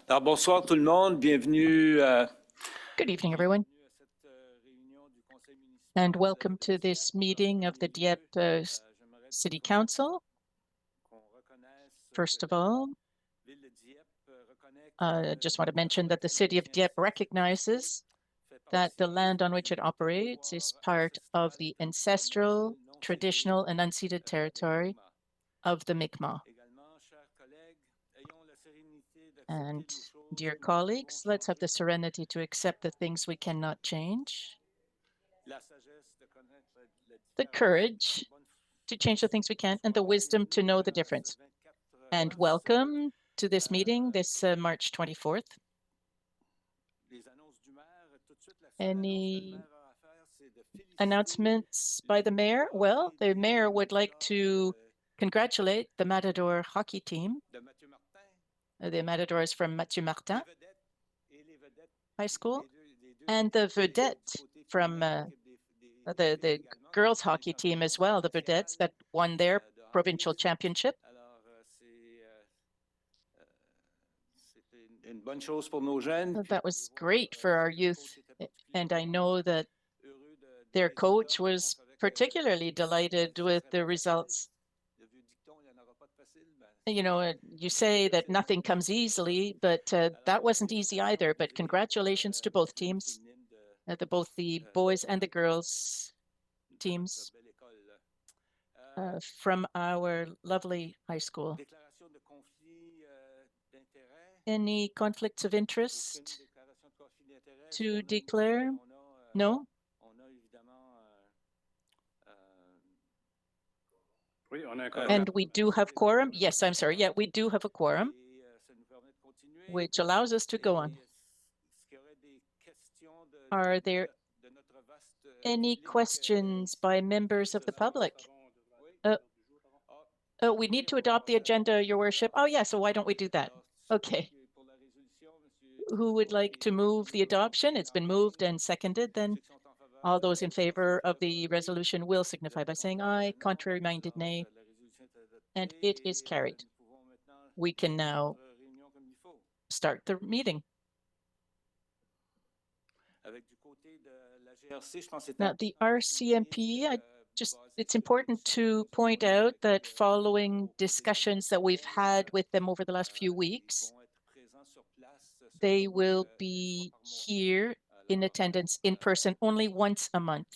Alors, bonsoir tout le monde, bienvenue Good evening, everyone, and welcome to this meeting of the Dieppe City Council. First of all, I just want to mention that the city of Dieppe recognizes that the land on which it operates is part of the ancestral, traditional, and unceded territory of the Mi'kmaq. And dear colleagues, let's have the serenity to accept the things we cannot change, the courage to change the things we can, and the wisdom to know the difference. And welcome to this meeting, this March 24th. Any announcements by the mayor? Well, the mayor would like to congratulate the Matador hockey team. The Matadors from Mathieu Martin High School, and the vedette from the girls hockey team as well, the vedettes that won their provincial championship. That was great for our youth, and I know that their coach was particularly delighted with the results. You know, you say that nothing comes easily, but that wasn't easy either. But congratulations to both teams, both the boys and the girls teams from our lovely high school. Any conflicts of interest to declare? No? And we do have quorum? Yes, I'm sorry. Yeah, we do have a quorum, which allows us to go on. Are there any questions by members of the public? We need to adopt the agenda, Your Worship. Oh, yeah, so why don't we do that? Okay. Who would like to move the adoption? It's been moved and seconded. Then all those in favor of the resolution will signify by saying aye. Contrary-minded, nay. And it is carried. We can now start the meeting. Now, the RCMP, it's important to point out that following discussions that we've had with them over the last few weeks, they will be here in attendance in person only once a month.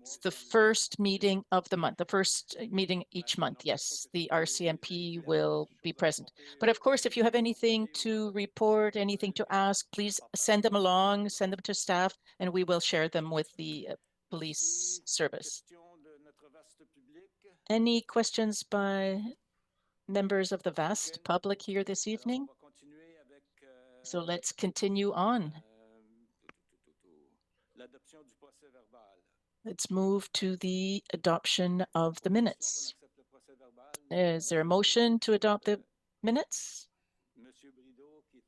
It's the first meeting of the month, the first meeting each month. Yes, the RCMP will be present. But of course, if you have anything to report, anything to ask, please send them along, send them to staff, and we will share them with the police service. Any questions by members of the vast public here this evening? So let's continue on. Let's move to the adoption of the minutes. Is there a motion to adopt the minutes?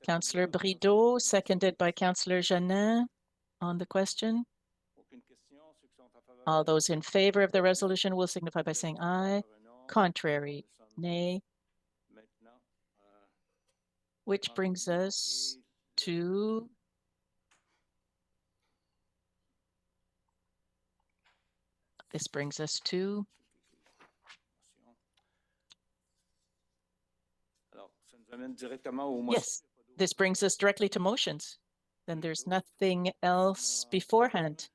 Councillor Brideau, seconded by Councillor Jeannin on the question. All those in favor of the resolution will signify by saying aye. Contrary, nay. Which brings us to This brings us to yes, this brings us directly to motions. Then there's nothing else beforehand.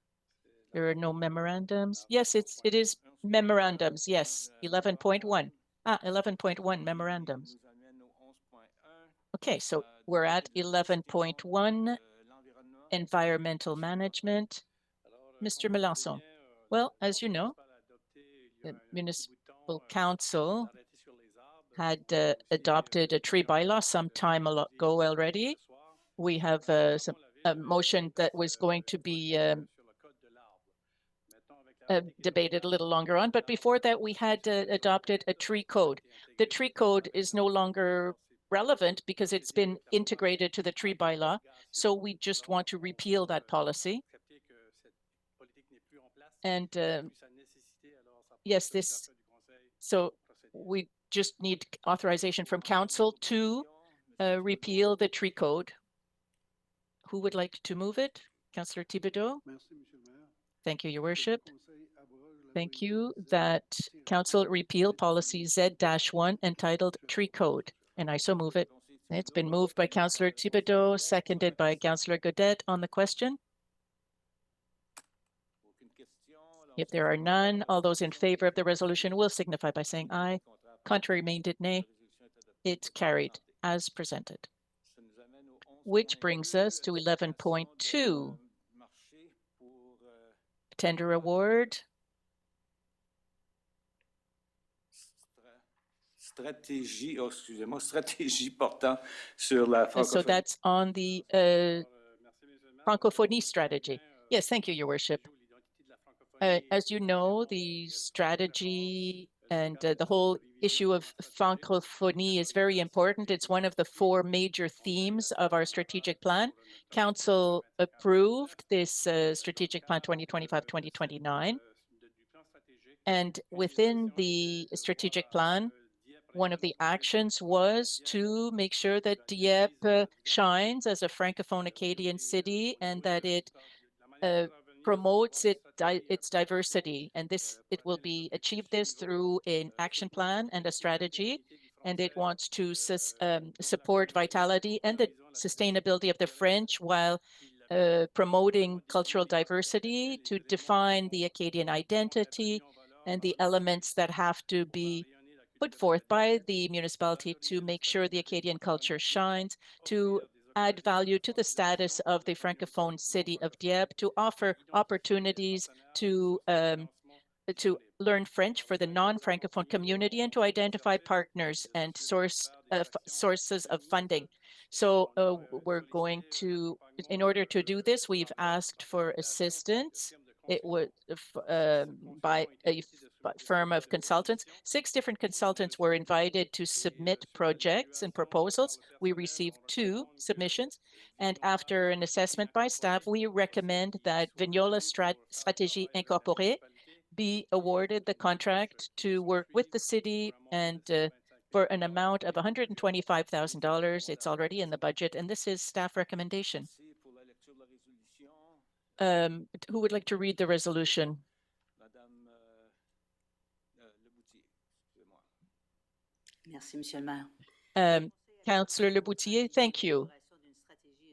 There are no memorandums. Yes, it is memorandums. Yes, 11.1. 11.1 memorandums. Okay, so we're at 11.1, environmental management. Mr. Melanson. Well, as you know, the Municipal Council had adopted a tree bylaw some time ago already. We have a motion that was going to be debated a little longer on, but before that we had adopted a tree code. The tree code is no longer relevant because it's been integrated to the tree bylaw, so we just want to repeal that policy. And yes, so we just need authorization from council to repeal the tree code. Who would like to move it? Councillor Thibodeau? Thank you, Your Worship. Thank you that Council repeal policy Z-1 entitled Tree Code, and I so move it. It's been moved by Councillor Thibodeau, seconded by Councillor Godet on the question. If there are none, all those in favor of the resolution will signify by saying aye. Contrary minded, nay. It's carried as presented. Which brings us to 11.2, tender award. Stratégie portant sur la So francophonie. that's on the francophonie strategy. Yes, thank you, Your Worship. As you know, the strategy and the whole issue of francophonie is very important. It's one of the 4 major themes of our strategic plan. Council approved this strategic plan 2025-2029. And within the strategic plan, one of the actions was to make sure that Dieppe shines as a Francophone Acadian city and that it promotes its diversity, and it will be achieved this through an action plan and a strategy, and it wants to support vitality and the sustainability of the French while promoting cultural diversity, to define the Acadian identity and the elements that have to be put forth by the municipality to make sure the Acadian culture shines, to add value to the status of the Francophone city of Dieppe, to offer opportunities to learn French for the non-Francophone community, and to identify partners and sources of funding. So we're going to, in order to do this, we've asked for assistance. It was by a firm of consultants. 6 different consultants were invited to submit projects and proposals. We received 2 submissions, and after an assessment by staff, we recommend that Vignola Stratégie Incorporée be awarded the contract to work with the city and for an amount of $125,000. It's already in the budget, and this is staff recommendation. Who would like to read the resolution? Merci, Monsieur le Maire. Councillor Leboutier, thank you.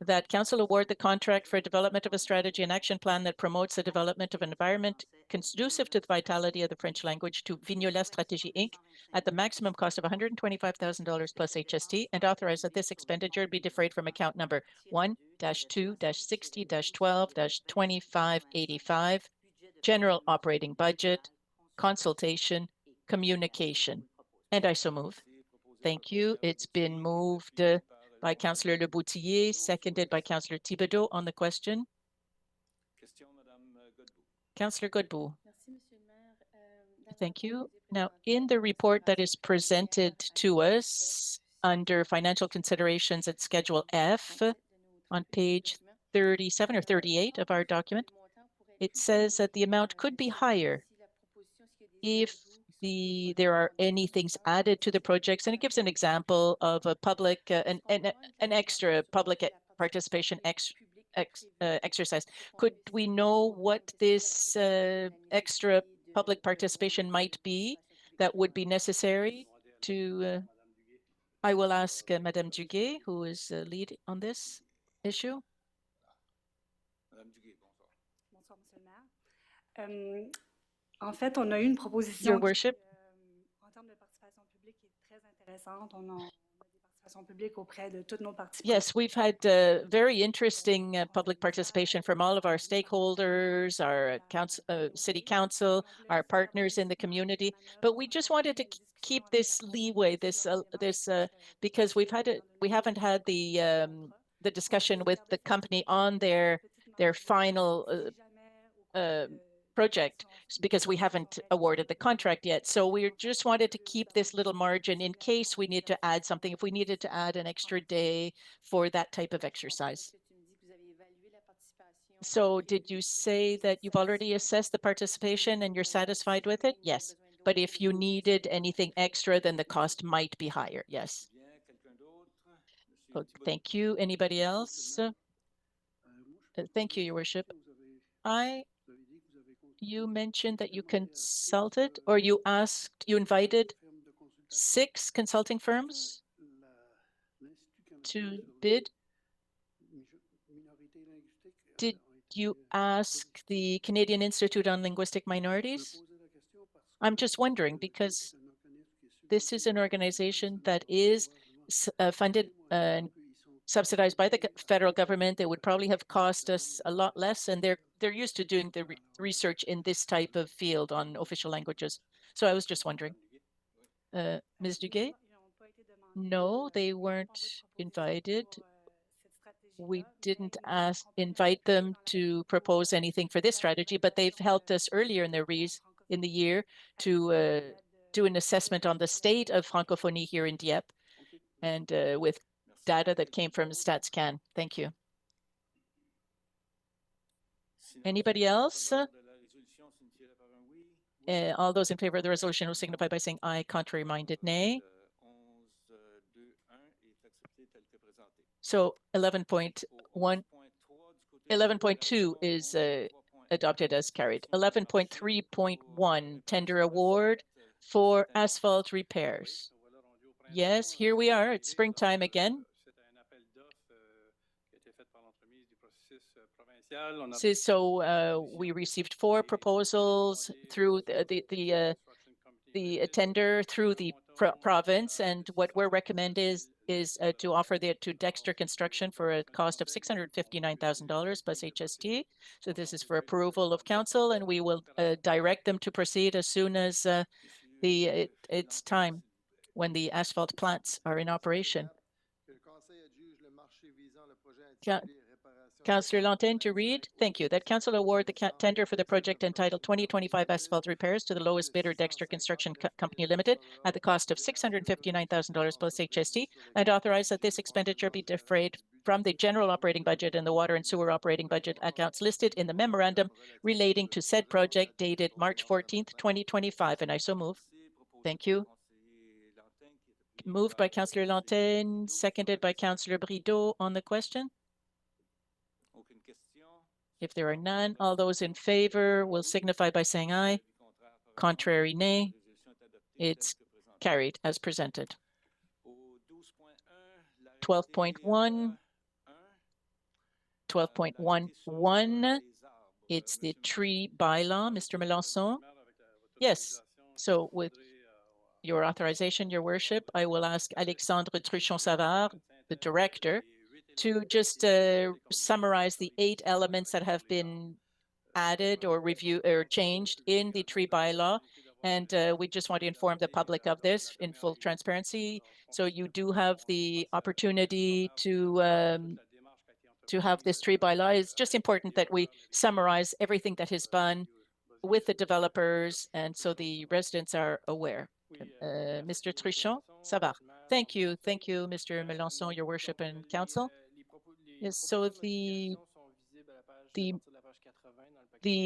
That Council award the contract for development of a strategy and action plan that promotes the development of an environment conducive to the vitality of the French language to Vignola Stratégie Inc. at the maximum cost of $125,000 plus HST, and authorize that this expenditure be defrayed from account number 1-2-60-12-2585, General Operating Budget, Consultation, Communication. And I so move. Thank you. It's been moved by Councillor Leboutier, seconded by Councillor Thibodeau on the question. Councillor Godbout. Thank you. Now, in the report that is presented to us under financial considerations at Schedule F on page 37 or 38 of our document, it says that the amount could be higher if there are any things added to the projects, and it gives an example of a public, an extra public participation exercise. Could we know what this extra public participation might be that would be necessary to? I will ask Madame Duguay, who is lead on this issue. Bonsoir, Monsieur le Maire. En fait, on a eu une proposition Your Worship. en termes de participation publique qui est très intéressante. On a des participations publiques auprès de toutes nos parties. Yes, we've had very interesting public participation from all of our stakeholders, our city council, our partners in the community. But we just wanted to keep this leeway, because we haven't had the discussion with the company on their final project, because we haven't awarded the contract yet. So we just wanted to keep this little margin in case we need to add something, if we needed to add an extra day for that type of exercise. So did you say that you've already assessed the participation and you're satisfied with it? Yes. But if you needed anything extra, then the cost might be higher. Yes. Oh, thank you. Anybody else? Thank you, Your Worship. You mentioned that you consulted or you invited 6 consulting firms to bid. Did you ask the Canadian Institute on Linguistic Minorities? I'm just wondering because this is an organization that is funded and subsidized by the federal government. It would probably have cost us a lot less, and they're used to doing the research in this type of field on official languages. So I was just wondering. Ms. Duguay? No, they weren't invited. We didn't invite them to propose anything for this strategy, but they've helped us earlier in the year to do an assessment on the state of Francophonie here in Dieppe, and with data that came from StatsCan. Thank you. Anybody else? All those in favor of the resolution will signify by saying aye. Contrary-minded, nay. So 11.2 is adopted as carried. 11.3.1, tender award for asphalt repairs. Yes, here we are. It's springtime again. So we received 4 proposals through the tender through the province, and what we're recommending is to offer to Dexter Construction for a cost of $659,000 plus HST. So this is for approval of council, and we will direct them to proceed as soon as it's time when the asphalt plants are in operation. Councillor Lantin to read. Thank you. That council award the tender for the project entitled 2025 Asphalt Repairs to the lowest bidder, Dexter Construction Company Limited, at the cost of $659,000 plus HST, and authorize that this expenditure be defrayed from the general operating budget and the water and sewer operating budget accounts listed in the memorandum relating to said project dated March 14th, 2025. And I so move. Thank you. Moved by Councillor Lantin, seconded by Councillor Brideau on the question. If there are none, all those in favor will signify by saying aye. Contrary, nay. It's carried as presented. 12.1, 12.11, it's the tree bylaw, Mr. Melançon. Yes, so with your authorization, Your Worship, I will ask Alexandre Truchon-Savard, the director, to just summarize the 8 elements that have been added or reviewed or changed in the tree bylaw. And we just want to inform the public of this in full transparency. So you do have the opportunity to have this tree bylaw. It's just important that we summarize everything that has been with the developers, and so the residents are aware. Mr. Truchon-Savard. Thank you, Mr. Melançon, Your Worship and Council. Yes, so the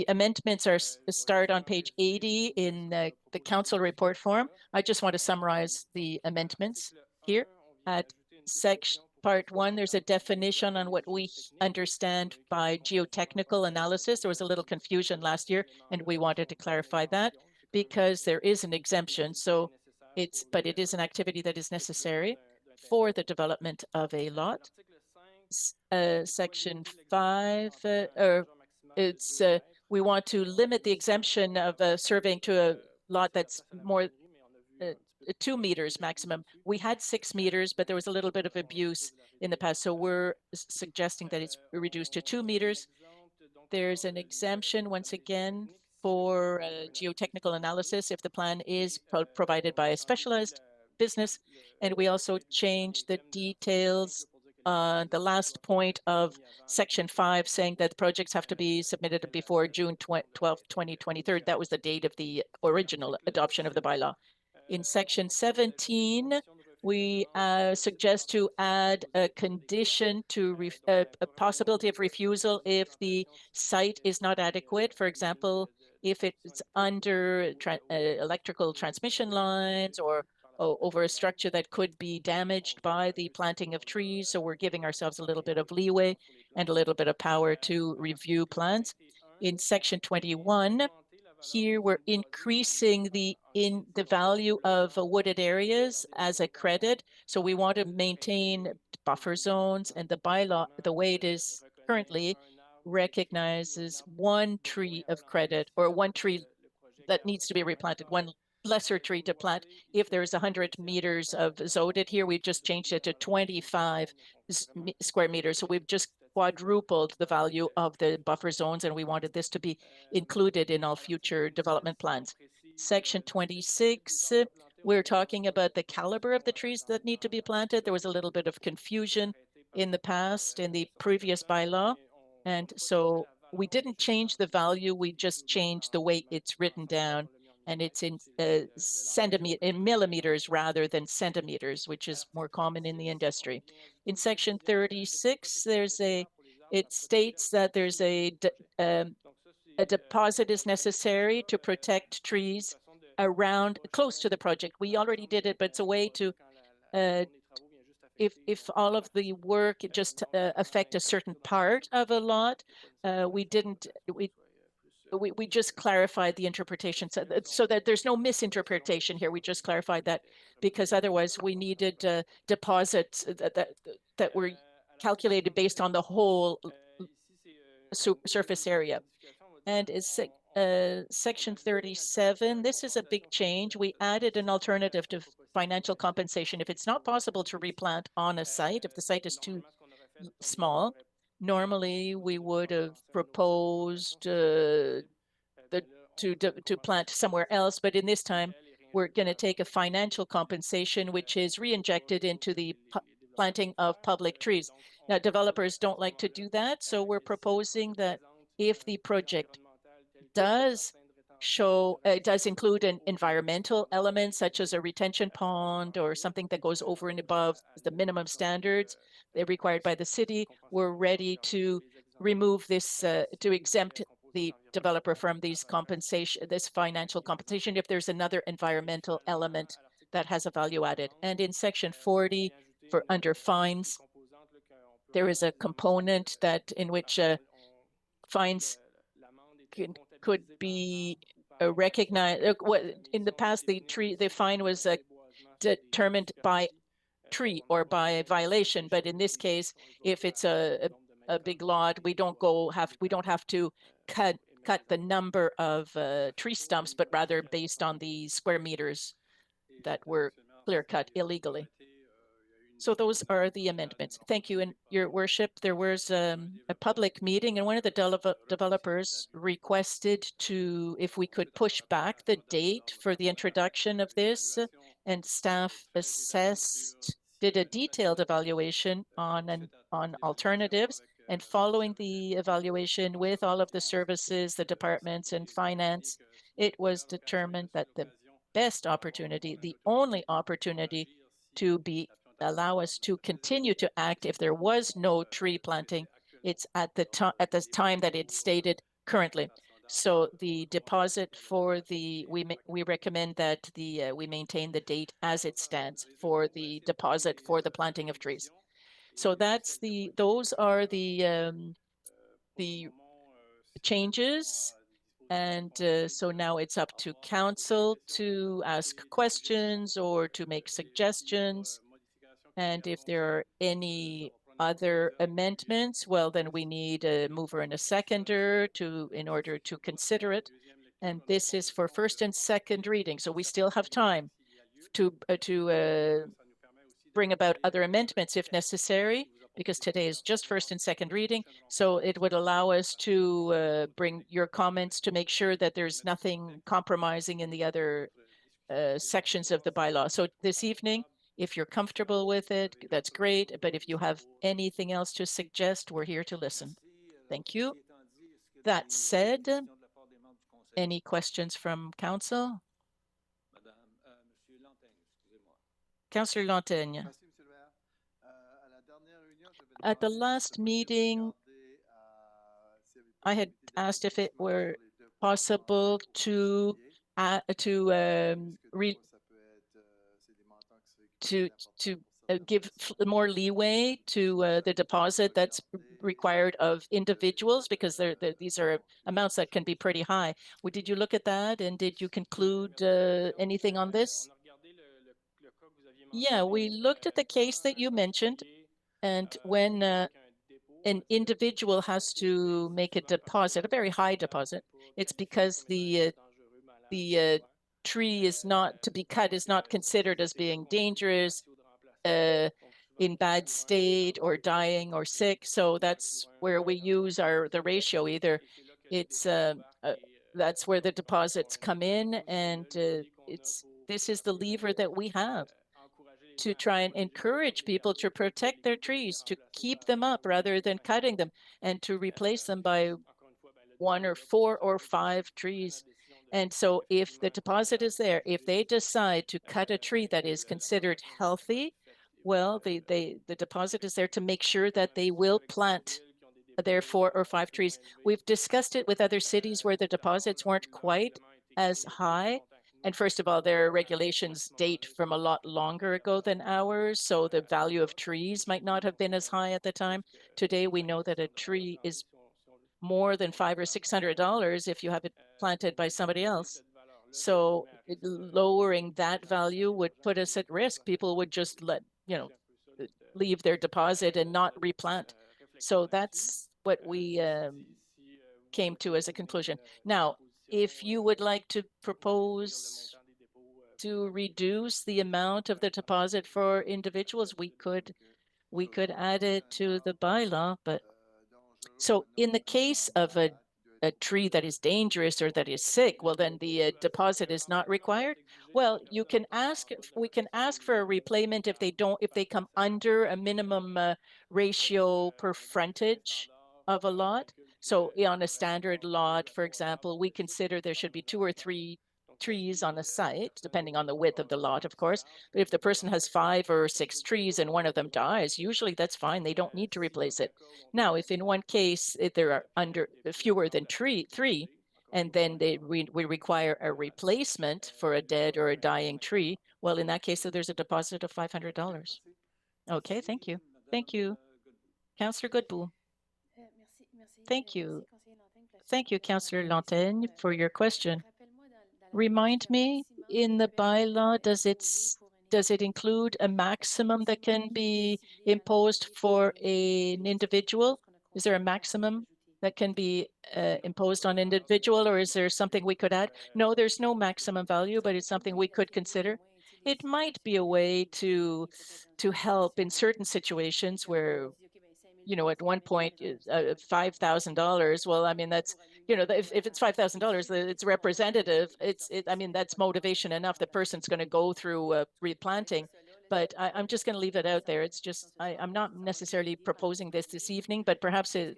amendments start on page 80 in the council report form. I just want to summarize the amendments here. At section part 1, there's a definition on what we understand by geotechnical analysis. There was a little confusion last year, and we wanted to clarify that because there is an exemption. So but it is an activity that is necessary for the development of a lot. Section 5, we want to limit the exemption of surveying to a lot that's more 2 meters maximum. We had 6 meters, but there was a little bit of abuse in the past, so we're suggesting that it's reduced to 2 meters. There's an exemption once again for geotechnical analysis if the plan is provided by a specialized business, and we also changed the details on the last point of section 5, saying that projects have to be submitted before June 12th, 2023. That was the date of the original adoption of the bylaw. In section 17, we suggest to add a condition to a possibility of refusal if the site is not adequate. For example, if it's under electrical transmission lines or over a structure that could be damaged by the planting of trees. So we're giving ourselves a little bit of leeway and a little bit of power to review plans. In section 21, here we're increasing the value of wooded areas as a credit. So we want to maintain buffer zones, and the bylaw, the way it is currently, recognizes one tree of credit or one tree that needs to be replanted, one lesser tree to plant. If there's 100 meters of zoded here, we've just changed it to 25 square meters. So we've just quadrupled the value of the buffer zones, and we wanted this to be included in all future development plans. Section 26, we're talking about the caliber of the trees that need to be planted. There was a little bit of confusion in the past, in the previous bylaw. And so we didn't change the value, we just changed the way it's written down, and it's in millimeters rather than centimeters, which is more common in the industry. In section 36, it states that there's a deposit is necessary to protect trees around close to the project. We already did it, but it's a way to if all of the work just affect a certain part of a lot, we just clarified the interpretation so that there's no misinterpretation here. We just clarified that because otherwise we needed deposits that were calculated based on the whole surface area. And is section 37, this is a big change. We added an alternative to financial compensation. If it's not possible to replant on a site, if the site is too small, normally we would have proposed to plant somewhere else, but in this time, we're going to take a financial compensation, which is re-injected into the planting of public trees. Now, developers don't like to do that, so we're proposing that if the project does include an environmental element, such as a retention pond or something that goes over and above the minimum standards required by the city, we're ready to remove this, to exempt the developer from this financial compensation if there's another environmental element that has a value added. And in section 40, for under fines, there is a component in which fines could be recognized. In the past, the fine was determined by tree or by violation, but in this case, if it's a big lot, we don't have to cut the number of tree stumps, but rather based on the square meters that were clear cut illegally. So those are the amendments. Thank you. And Your Worship, there was a public meeting, and one of the developers requested if we could push back the date for the introduction of this, and staff did a detailed evaluation on alternatives. And following the evaluation with all of the services, the departments and finance, it was determined that the best opportunity, the only opportunity to allow us to continue to act if there was no tree planting, it's at the time that it's stated currently. So the deposit we recommend that we maintain the date as it stands for the deposit for the planting of trees. So those are the changes. And so now it's up to council to ask questions or to make suggestions. And if there are any other amendments, well, then we need a mover and a seconder in order to consider it. And this is for first and second reading. So we still have time to bring about other amendments if necessary, because today is just first and second reading. So it would allow us to bring your comments to make sure that there's nothing compromising in the other sections of the bylaw. So this evening, if you're comfortable with it, that's great. But if you have anything else to suggest, we're here to listen. Thank you. That said, any questions from council? Councillor Lantaigne. At the last meeting, I had asked if it were possible to to give more leeway to the deposit that's required of individuals, because these are amounts that can be pretty high. Did you look at that, and did you conclude anything on this? Yeah, we looked at the case that you mentioned, and when an individual has to make a deposit, a very high deposit, it's because the tree is not to be cut, is not considered as being dangerous, in bad state, or dying, or sick. So that's where we use the ratio. Either it's that's where the deposits come in, and this is the lever that we have to try and encourage people to protect their trees, to keep them up rather than cutting them, and to replace them by 1 or 4 or 5 trees. And so if the deposit is there, if they decide to cut a tree that is considered healthy, well, the deposit is there to make sure that they will plant their 4 or 5 trees. We've discussed it with other cities where the deposits weren't quite as high. And first of all, their regulations date from a lot longer ago than ours, so the value of trees might not have been as high at the time. Today, we know that a tree is more than $500 or $600 if you have it planted by somebody else. So lowering that value would put us at risk. People would just leave their deposit and not replant. So that's what we came to as a conclusion. Now, if you would like to propose to reduce the amount of the deposit for individuals, we could add it to the bylaw. But so in the case of a tree that is dangerous or that is sick, well, then the deposit is not required. Well, we can ask for a repayment if they come under a minimum ratio per frontage of a lot. So on a standard lot, for example, we consider there should be 2 or 3 trees on a site, depending on the width of the lot, of course. But if the person has 5 or 6 trees and one of them dies, usually that's fine. They don't need to replace it. Now, if in one case there are under fewer than three, and then we require a replacement for a dead or a dying tree, well, in that case, there's a deposit of $500. Okay, thank you. Thank you, Councillor Godbout. Thank you. Thank you, Councillor Lantaigne, for your question. Remind me, in the bylaw, does it include a maximum that can be imposed for an individual? Is there a maximum that can be imposed on an individual, or is there something we could add? No, there's no maximum value, but it's something we could consider. It might be a way to help in certain situations where, at one point, $5,000. Well, I mean, that's, if it's $5,000, it's representative. I mean, that's motivation enough. The person's going to go through replanting. But I'm just going to leave it out there. It's just, I'm not necessarily proposing this evening, but perhaps do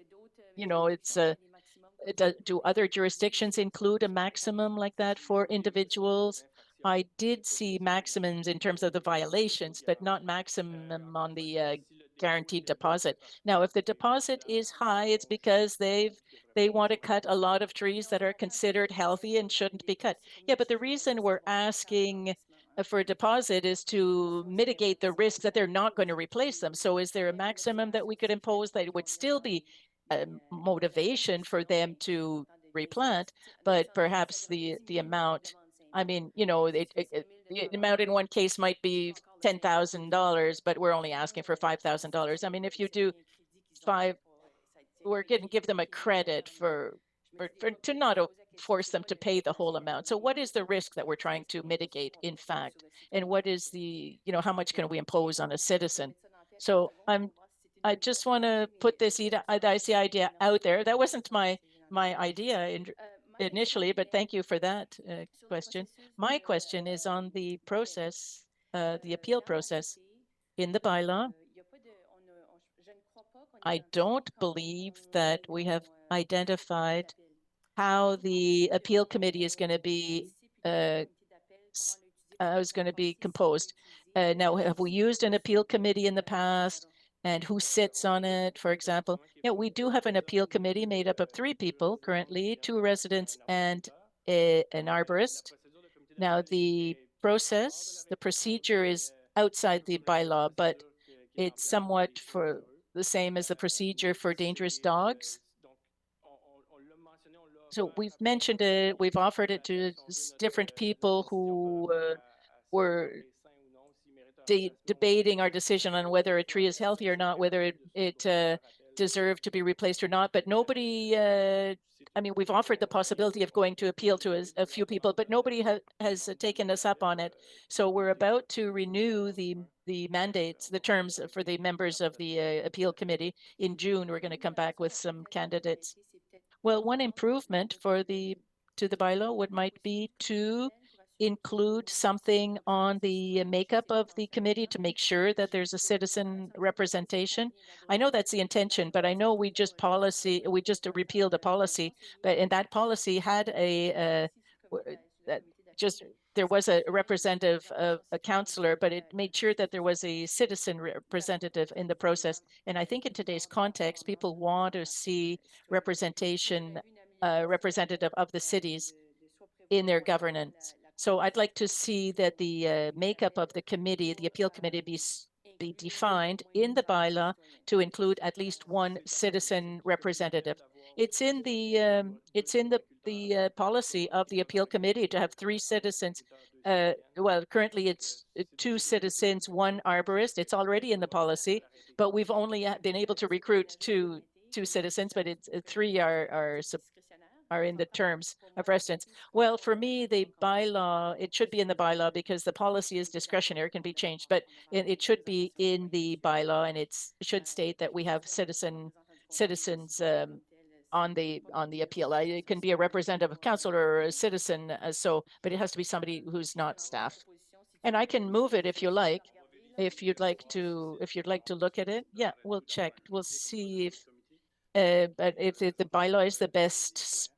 other jurisdictions include a maximum like that for individuals? I did see maximums in terms of the violations, but not maximum on the guaranteed deposit. Now, if the deposit is high, it's because they want to cut a lot of trees that are considered healthy and shouldn't be cut. Yeah, but the reason we're asking for a deposit is to mitigate the risk that they're not going to replace them. So is there a maximum that we could impose that would still be a motivation for them to replant, but perhaps the amount, I mean, the amount in one case might be $10,000, but we're only asking for $5,000. I mean, if you do 5, we're going to give them a credit for to not force them to pay the whole amount. So what is the risk that we're trying to mitigate, in fact? And what is how much can we impose on a citizen? So I just want to put this idea out there. That wasn't my idea initially, but thank you for that question. My question is on the process, the appeal process in the bylaw. I don't believe that we have identified how the appeal committee is going to be composed. Now, have we used an appeal committee in the past? And who sits on it, for example? Yeah, we do have an appeal committee made up of 3 people currently, 2 residents and an arborist. Now, the procedure is outside the bylaw, but it's somewhat for the same as the procedure for dangerous dogs. So we've mentioned it, we've offered it to different people who were debating our decision on whether a tree is healthy or not, whether it deserved to be replaced or not. But nobody, I mean, we've offered the possibility of going to appeal to a few people, but nobody has taken us up on it. So we're about to renew the mandates, the terms for the members of the appeal committee. In June, we're going to come back with some candidates. Well, one improvement to the bylaw might be to include something on the makeup of the committee to make sure that there's a citizen representation. I know that's the intention, but I know we just repealed a policy, but in that policy had that just there was a representative of a councillor, but it made sure that there was a citizen representative in the process. And I think in today's context, people want to see representation, representative of the cities in their governance. So I'd like to see that the makeup of the committee, the appeal committee, be defined in the bylaw to include at least one citizen representative. It's in the policy of the appeal committee to have 3 citizens. Well, currently it's 2 citizens, 1 arborist. It's already in the policy, but we've only been able to recruit two citizens, but it's 3 are in the terms of residence. Well, for me, the bylaw, it should be in the bylaw because the policy is discretionary, can be changed, but it should be in the bylaw, and it should state that we have citizens on the appeal. It can be a representative of council or a citizen, but it has to be somebody who's not staff. And I can move it if you like. If you'd like to look at it, yeah, we'll check. We'll see if but if the bylaw is the best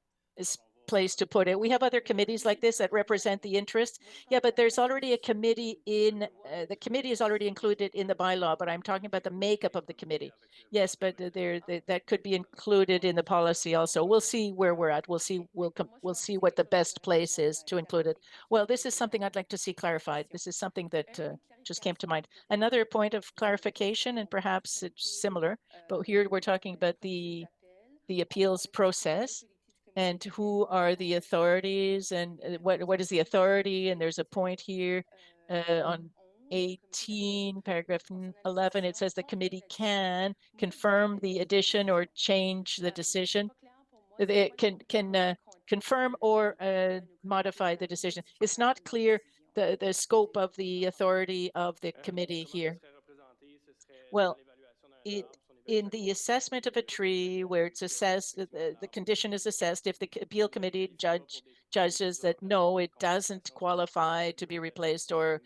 place to put it. We have other committees like this that represent the interest. Yeah, but there's already a committee the committee is already included in the bylaw, but I'm talking about the makeup of the committee. Yes, but that could be included in the policy also. We'll see where we're at. We'll see what the best place is to include it. Well, this is something I'd like to see clarified. This is something that just came to mind. Another point of clarification, and perhaps it's similar, but here we're talking about the appeals process and who are the authorities and what is the authority. And there's a point here on 18, paragraph 11, it says the committee can confirm the addition or change the decision. It can confirm or modify the decision. It's not clear the scope of the authority of the committee here. Well, in the assessment of a tree where it's assessed, the condition is assessed, if the appeal committee judges that no, it doesn't qualify to be replaced or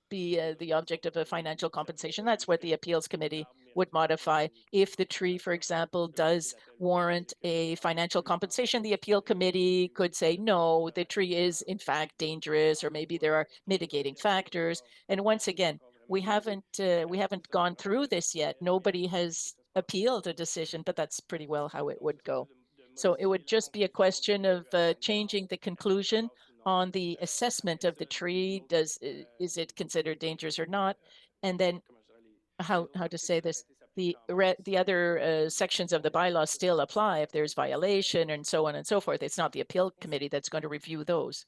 be the object of a financial compensation, that's what the appeals committee would modify. If the tree, for example, does warrant a financial compensation, the appeal committee could say, no, the tree is in fact dangerous, or maybe there are mitigating factors. And once again, we haven't gone through this yet. Nobody has appealed a decision, but that's pretty well how it would go. So it would just be a question of changing the conclusion on the assessment of the tree. Is it considered dangerous or not? And then how to say this? The other sections of the bylaw still apply if there's violation and so on and so forth. It's not the appeal committee that's going to review those.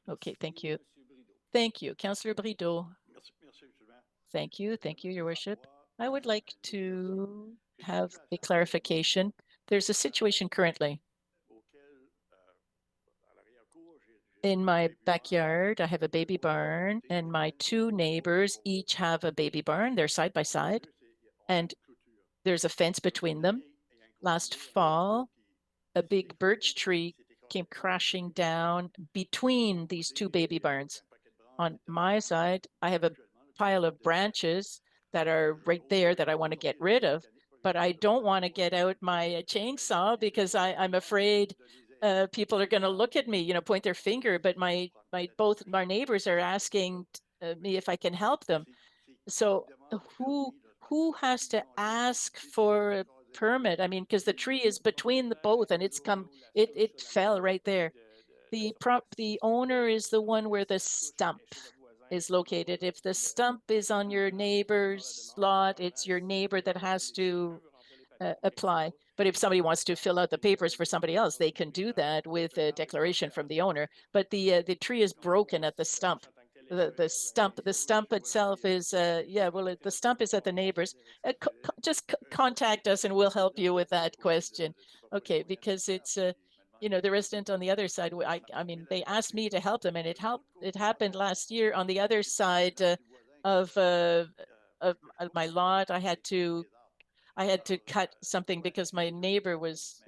Okay, thank you. Thank you, Councillor Brideau. Thank you, Your Worship. I would like to have a clarification. There's a situation currently. In my backyard, I have a baby barn, and my 2 neighbors each have a baby barn. They're side by side, and there's a fence between them. Last fall, a big birch tree came crashing down between these 2 baby barns. On my side, I have a pile of branches that are right there that I want to get rid of, but I don't want to get out my chainsaw because I'm afraid people are going to look at me, point their finger. But both my neighbors are asking me if I can help them. So who has to ask for a permit? I mean, because the tree is between the both, and it fell right there. The owner is the one where the stump is located. If the stump is on your neighbor's lot, it's your neighbor that has to apply. But if somebody wants to fill out the papers for somebody else, they can do that with a declaration from the owner. But the tree is broken at the stump. The stump itself is the stump is at the neighbors. Just contact us and we'll help you with that question. Okay, because it's the resident on the other side. I mean, they asked me to help them, and it happened last year on the other side of my lot. I had to cut something because my neighbor was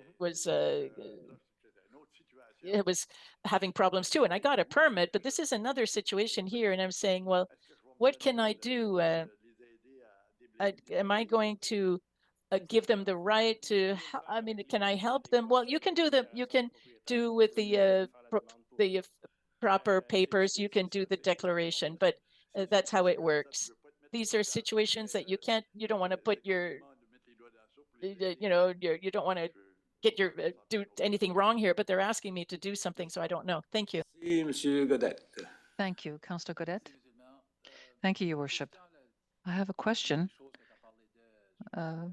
it was having problems too, and I got a permit. But this is another situation here, and I'm saying, well, what can I do? Am I going to give them the right to? I mean, can I help them? Well, you can do with the proper papers. You can do the declaration, but that's how it works. These are situations that you don't want to put your you don't want to get do anything wrong here, but they're asking me to do something, so I don't know. Thank you. Monsieur Godet. Thank you, Councillor Godet. Thank you, Your Worship. I have a question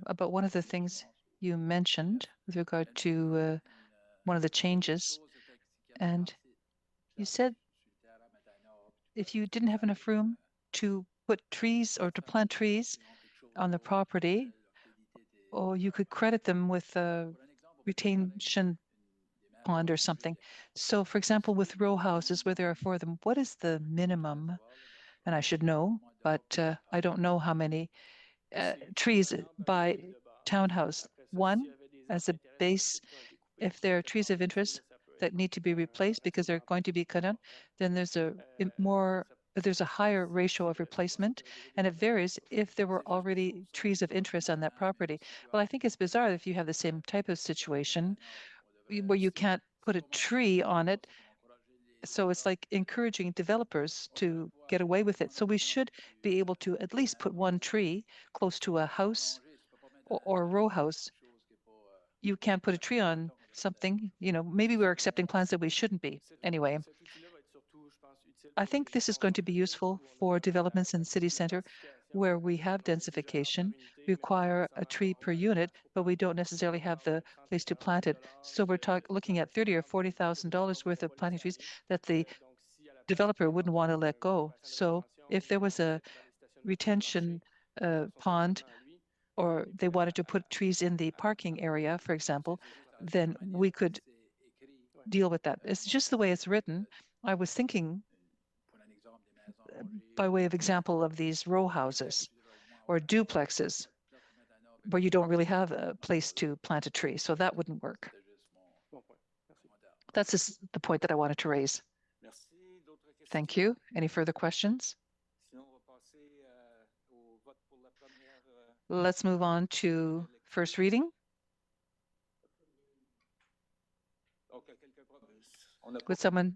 about one of the things you mentioned with regard to one of the changes. And you said if you didn't have enough room to put trees or to plant trees on the property, or you could credit them with a retention pond or something. So, for example, with row houses where there are 4 of them, what is the minimum? And I should know, but I don't know how many trees by townhouse. 1 as a base. If there are trees of interest that need to be replaced because they're going to be cut down, then there's a higher ratio of replacement, and it varies if there were already trees of interest on that property. Well, I think it's bizarre if you have the same type of situation where you can't put a tree on it. So it's like encouraging developers to get away with it. So we should be able to at least put 1 tree close to a house or a row house. You can't put a tree on something, maybe we're accepting plans that we shouldn't be. Anyway, I think this is going to be useful for developments in city center where we have densification, require a tree per unit, but we don't necessarily have the place to plant it. So we're looking at $30,000 or $40,000 worth of planting trees that the developer wouldn't want to let go. So if there was a retention pond, or they wanted to put trees in the parking area, for example, then we could deal with that. It's just the way it's written. I was thinking by way of example of these row houses or duplexes where you don't really have a place to plant a tree. So that wouldn't work. That's just the point that I wanted to raise. Thank you. Any further questions? Let's move on to first reading. Would someone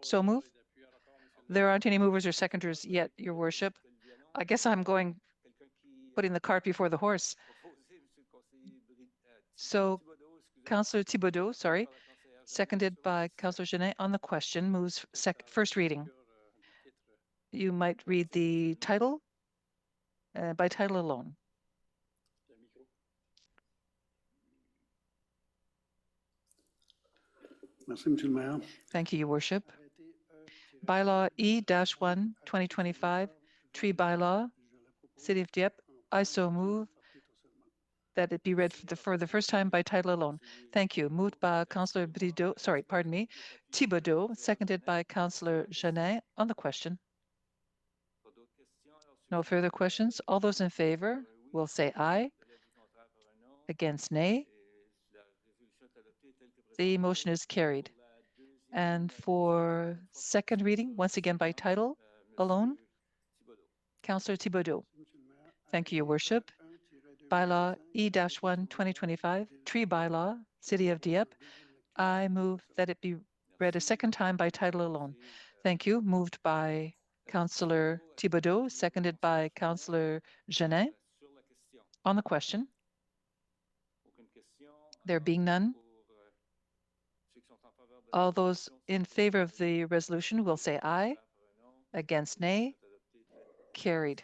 so move? There aren't any movers or seconders yet, Your Worship. I guess I'm putting the cart before the horse. So Councillor Thibodeau, sorry, seconded by Councillor Genet on the question, moves first reading. You might read the title by title alone. Thank you, Your Worship. Bylaw E-1, 2025, tree bylaw, City of Dieppe. I so move that it be read for the first time by title alone. Thank you. Moved by Councillor Thibodeau, seconded by Councillor Genet on the question. No further questions. All those in favor will say aye. Against, nay. The motion is carried. And for second reading, once again by title alone, Councillor Thibodeau. Thank you, Your Worship. Bylaw E-1, 2025, tree bylaw, City of Dieppe. I move that it be read a second time by title alone. Thank you. Moved by Councillor Thibodeau, seconded by Councillor Genet. On the question, there being none, all those in favor of the resolution will say aye. Against, nay. Carried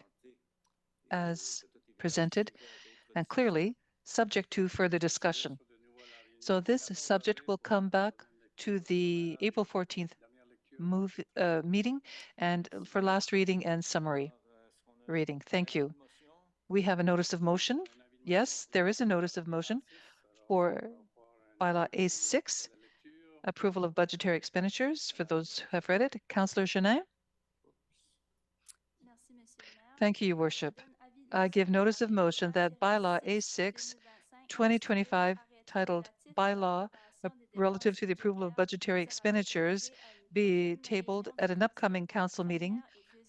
as presented and clearly subject to further discussion. So this subject will come back to the April 14th meeting and for last reading and summary reading. Thank you. We have a notice of motion. Yes, there is a notice of motion for bylaw A6, approval of budgetary expenditures. For those who have read it, Councillor Genet. Thank you, Your Worship. I give notice of motion that bylaw A6 2025 titled Bylaw relative to the approval of budgetary expenditures be tabled at an upcoming council meeting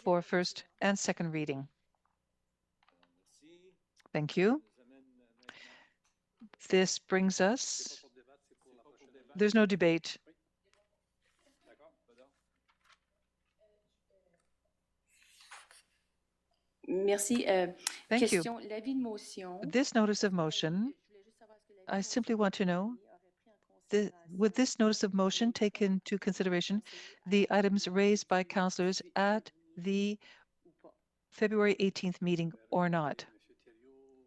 for first and second reading. Thank you. This brings us, there's no debate. Merci. Thank you. L'avis de motion. This notice of motion, I simply want to know, would this notice of motion take into consideration the items raised by councillors at the February 18th meeting or not?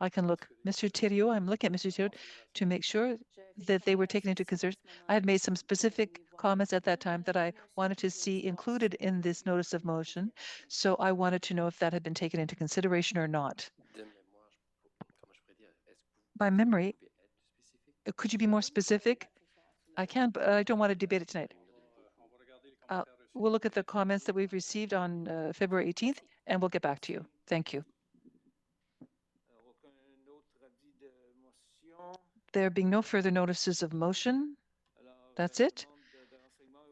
I can look, Mr. Thériault, I'm looking at Mr. Thériault to make sure that they were taken into consideration. I had made some specific comments at that time that I wanted to see included in this notice of motion. So I wanted to know if that had been taken into consideration or not. By memory, could you be more specific? I can, but I don't want to debate it tonight. We'll look at the comments that we've received on February 18th, and we'll get back to you. Thank you. There being no further notices of motion, that's it.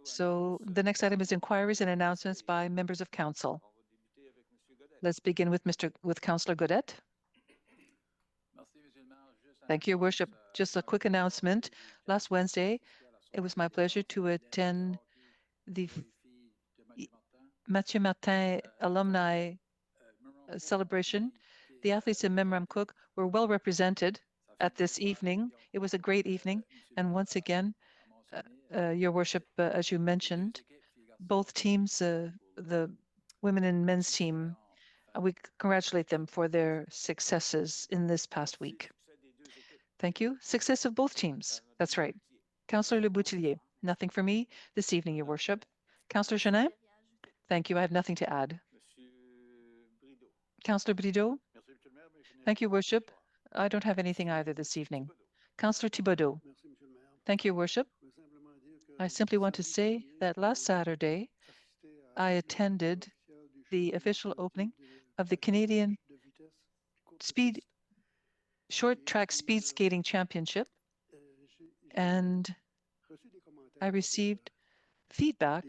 So the next item is inquiries and announcements by members of council. Let's begin with Councillor Godet. Thank you, Your Worship. Just a quick announcement. Last Wednesday, it was my pleasure to attend the Mathieu Martin alumni celebration. The athletes in Memram Cook were well represented at this evening. It was a great evening. And once again, Your Worship, as you mentioned, both teams, the women and men's team, we congratulate them for their successes in this past week. Thank you. Success of both teams. That's right. Councillor Le Boutillier, nothing for me this evening, Your Worship. Councillor Genet, thank you. I have nothing to add. Councillor Brideau, thank you, Worship. I don't have anything either this evening. Councillor Thibodeau, thank you, Worship. I simply want to say that last Saturday, I attended the official opening of the Canadian Short Track Speed Skating Championship, and I received feedback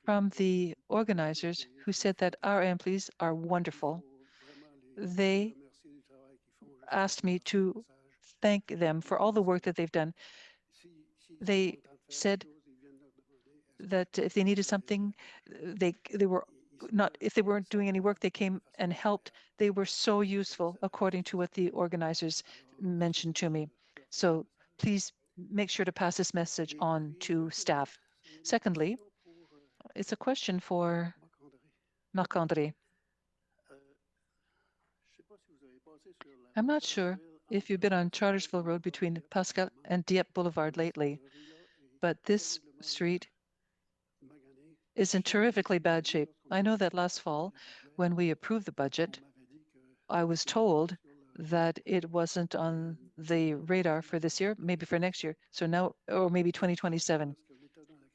from the organizers who said that our employees are wonderful. They asked me to thank them for all the work that they've done. They said that if they needed something, they were not, if they weren't doing any work, they came and helped. They were so useful according to what the organizers mentioned to me. So please make sure to pass this message on to staff. Secondly, it's a question for Marc-André. I'm not sure if you've been on Chartersville Road between Pascal and Dieppe Boulevard lately, but this street is in terrifically bad shape. I know that last fall, when we approved the budget, I was told that it wasn't on the radar for this year, maybe for next year. So now, or maybe 2027.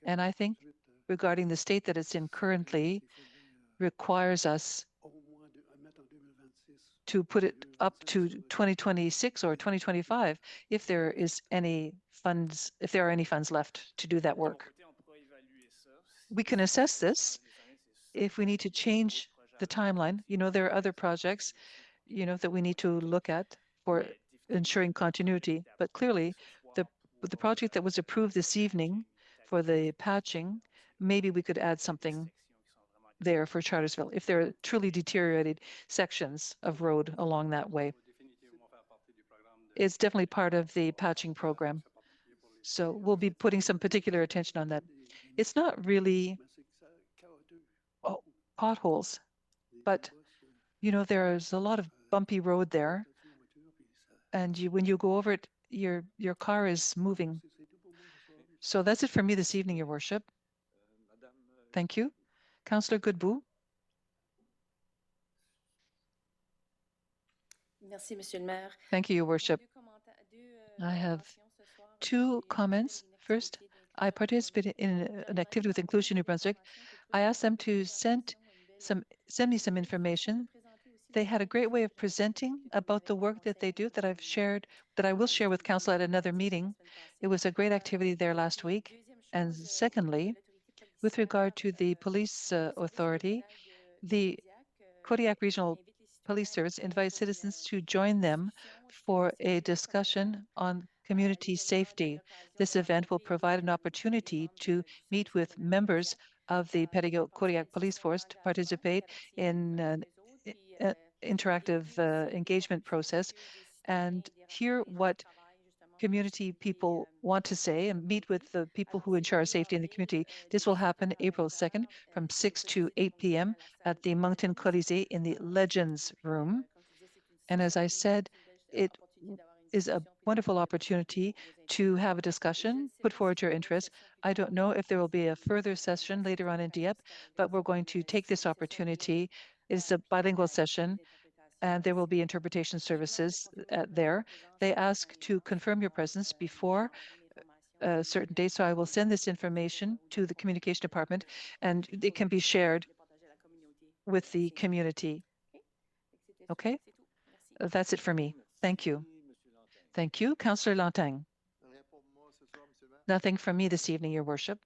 And I think regarding the state that it's in currently requires us to put it up to 2026 or 2025 if there is any funds, if there are any funds left to do that work. We can assess this if we need to change the timeline. You know, there are other projects, you know, that we need to look at for ensuring continuity. But clearly, the project that was approved this evening for the patching, maybe we could add something there for Chartersville if there are truly deteriorated sections of road along that way. It's definitely part of the patching program. So we'll be putting some particular attention on that. It's not really potholes, but you know, there's a lot of bumpy road there, and when you go over it, your car is moving. So that's it for me this evening, Your Worship. Thank you. Councillor Goodbout. Merci, Monsieur le Maire. Thank you, Your Worship. I have two comments. comments. First, I participated in an activity with Inclusion New-Brunswick. I asked them to send me some information. They had a great way of presenting about the work that they do that I will share with council at another meeting. It was a great activity there last week. And secondly, with regard to the police authority, the Kodiak Regional Police Service invites citizens to join them for a discussion on community safety. This event will provide an opportunity to meet with members of the Pettigo Kodiak Police Force to participate in an interactive engagement process and hear what community people want to say and meet with the people who ensure safety in the community. This will happen April 2nd from 6 to 8 p.m. at the Moncton Colisée in the Legends Room. And as I said, it is a wonderful opportunity to have a discussion, put forward your interests. I don't know if there will be a further session later on in Dieppe, but we're going to take this opportunity. It's a bilingual session and there will be interpretation services there. They ask to confirm your presence before a certain date, so I will send this information to the communication department and it can be shared with the community. Okay, that's it for me. Thank you. Thank you. Councillor Lantagne. Nothing from me this evening, Your Worship.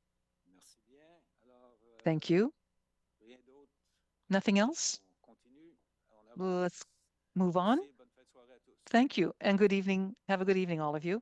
Thank you. Nothing else? Let's move on. Thank you and good evening. Have a good evening, all of you.